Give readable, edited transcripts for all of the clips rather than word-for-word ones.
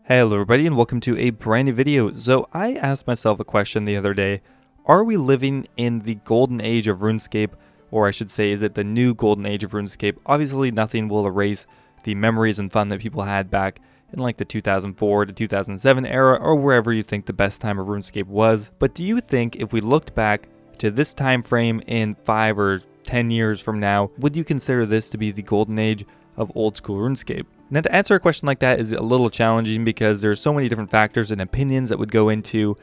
Hello everybody and welcome to a brand new video. So I asked myself a question the other day. Are we living in the golden age of RuneScape? Or I should say, is it the new golden age of RuneScape? Obviously nothing will erase the memories and fun that people had back in like the 2004 to 2007 era or wherever you think the best time of RuneScape was. But do you think if we looked back to this time frame in 5 or 10 years from now, would you consider this to be the golden age of old school RuneScape? Now, to answer a question like that is a little challenging because there's so many different factors and opinions that would go into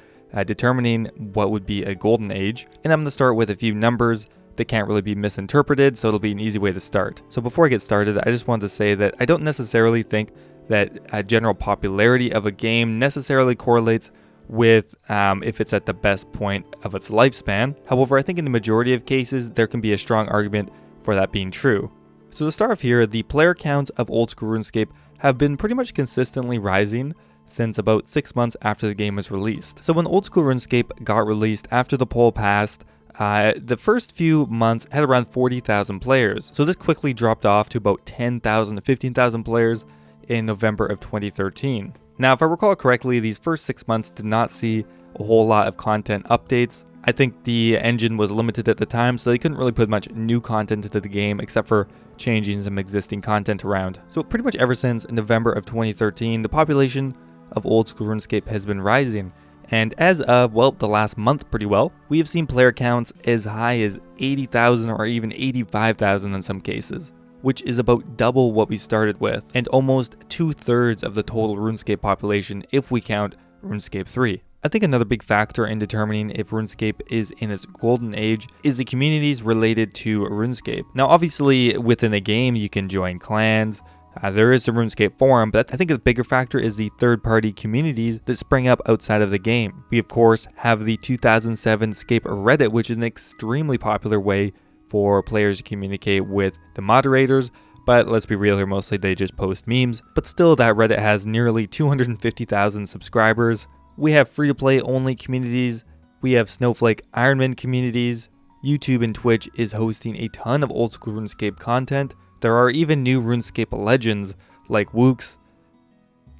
determining what would be a golden age. And I'm going to start with a few numbers that can't really be misinterpreted, so it'll be an easy way to start. So before I get started, I just wanted to say that I don't necessarily think that a general popularity of a game necessarily correlates with if it's at the best point of its lifespan. However, I think in the majority of cases, there can be a strong argument for that being true. So to start off here, the player counts of Old School RuneScape have been pretty much consistently rising since about 6 months after the game was released. So when Old School RuneScape got released after the poll passed, the first few months had around 40,000 players. So this quickly dropped off to about 10,000 to 15,000 players in November of 2013. Now, if I recall correctly, these first 6 months did not see a whole lot of content updates. I think the engine was limited at the time, so they couldn't really put much new content into the game except for changing some existing content around. So pretty much ever since November of 2013, the population of Old School RuneScape has been rising. And as of, well, the last month pretty well, we have seen player counts as high as 80,000 or even 85,000 in some cases, which is about double what we started with, and almost 2/3 of the total RuneScape population if we count RuneScape 3. I think another big factor in determining if RuneScape is in its golden age is the communities related to RuneScape. Now, obviously, within a game, you can join clans. There is a RuneScape forum, but I think a bigger factor is the third-party communities that spring up outside of the game. We, of course, have the 2007 Scape Reddit, which is an extremely popular way for players to communicate with the moderators. But let's be real here, mostly they just post memes. But still, that Reddit has nearly 250,000 subscribers. We have free-to-play only communities, we have Snowflake Ironman communities, YouTube and Twitch is hosting a ton of old school RuneScape content. There are even new RuneScape legends like Wooks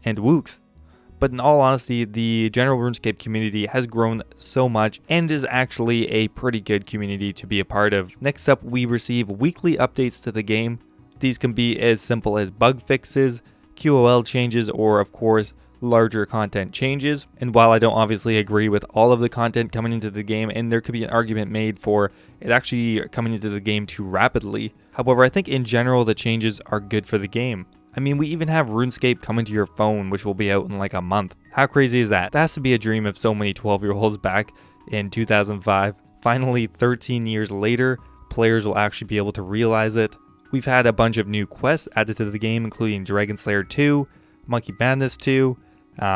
and Wooks. But in all honesty, the general RuneScape community has grown so much and is actually a pretty good community to be a part of. Next up, we receive weekly updates to the game. These can be as simple as bug fixes, QOL changes, or of course, larger content changes. And while I don't obviously agree with all of the content coming into the game, and there could be an argument made for it actually coming into the game too rapidly, however, I think in general the changes are good for the game. I mean, we even have RuneScape coming to your phone, which will be out in like a month. How crazy is that? That has to be a dream of so many 12-year-olds back in 2005. Finally, 13 years later, players will actually be able to realize it. We've had a bunch of new quests added to the game, including Dragon Slayer 2, Monkey Madness 2,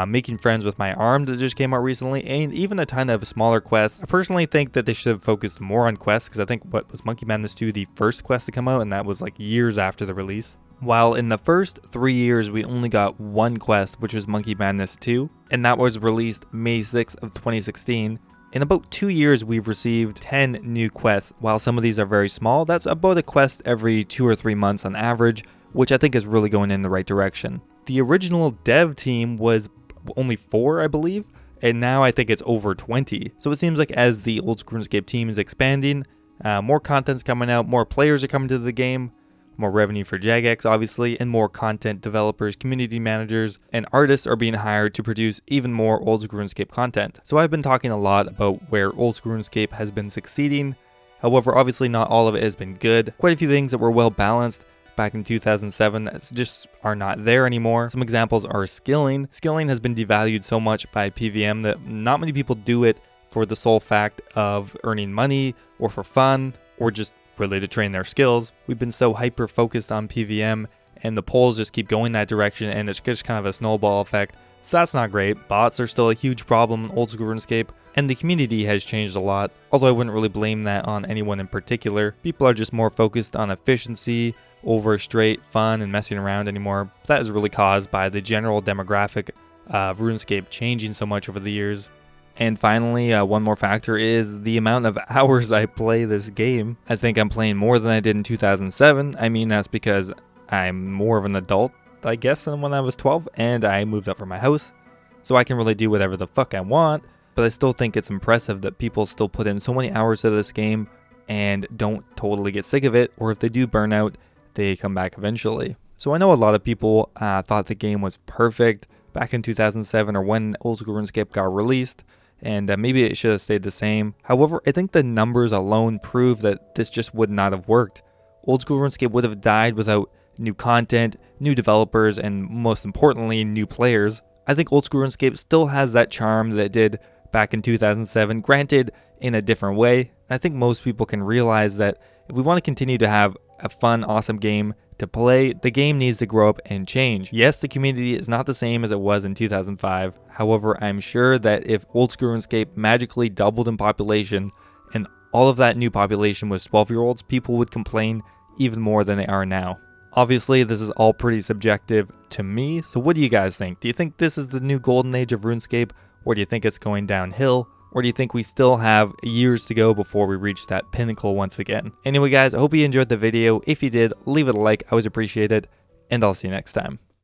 Making Friends with My Arm that just came out recently, and even a ton of smaller quests. I personally think that they should have focused more on quests, because I think, what was Monkey Madness 2 the first quest to come out, and that was like years after the release. While in the first 3 years we only got one quest, which was Monkey Madness 2, and that was released May 6th of 2016. In about 2 years we've received 10 new quests. While some of these are very small, that's about a quest every 2 or 3 months on average, which I think is really going in the right direction. The original dev team was only 4, I believe, and now I think it's over 20. So it seems like as the Old School RuneScape team is expanding, more content's coming out, more players are coming to the game, more revenue for Jagex obviously, and more content developers, community managers, and artists are being hired to produce even more Old School RuneScape content. So I've been talking a lot about where Old School RuneScape has been succeeding. However, obviously not all of it has been good. Quite a few things that were well balanced back in 2007 just are not there anymore. Some examples are skilling. Skilling has been devalued so much by PVM that not many people do it for the sole fact of earning money or for fun or just really to train their skills. We've been so hyper focused on PVM and the polls just keep going that direction, and it's just kind of a snowball effect. So that's not great. Bots are still a huge problem in Old School RuneScape, and the community has changed a lot, although I wouldn't really blame that on anyone in particular. People are just more focused on efficiency over straight fun and messing around anymore. That is really caused by the general demographic of RuneScape changing so much over the years. And finally, one more factor is the amount of hours I play this game. I think I'm playing more than I did in 2007. I mean, that's because I'm more of an adult I guess, when I was 12 and I moved up from my house. So I can really do whatever the fuck I want, but I still think it's impressive that people still put in so many hours to this game and don't totally get sick of it, or if they do burn out, they come back eventually. So I know a lot of people thought the game was perfect back in 2007 or when Oldschool Runescape got released, and maybe it should have stayed the same. However, I think the numbers alone prove that this just would not have worked. Oldschool Runescape would have died without new content, new developers, and most importantly, new players. I think Oldschool Runescape still has that charm that it did back in 2007, granted in a different way. I think most people can realize that if we want to continue to have a fun, awesome game to play, the game needs to grow up and change. Yes, the community is not the same as it was in 2005. However, I'm sure that if Oldschool Runescape magically doubled in population and all of that new population was 12-year-olds, people would complain even more than they are now. Obviously, this is all pretty subjective to me, so what do you guys think? Do you think this is the new golden age of RuneScape, or do you think it's going downhill? Or do you think we still have years to go before we reach that pinnacle once again? Anyway guys, I hope you enjoyed the video. If you did, leave it a like, I always appreciate it, and I'll see you next time.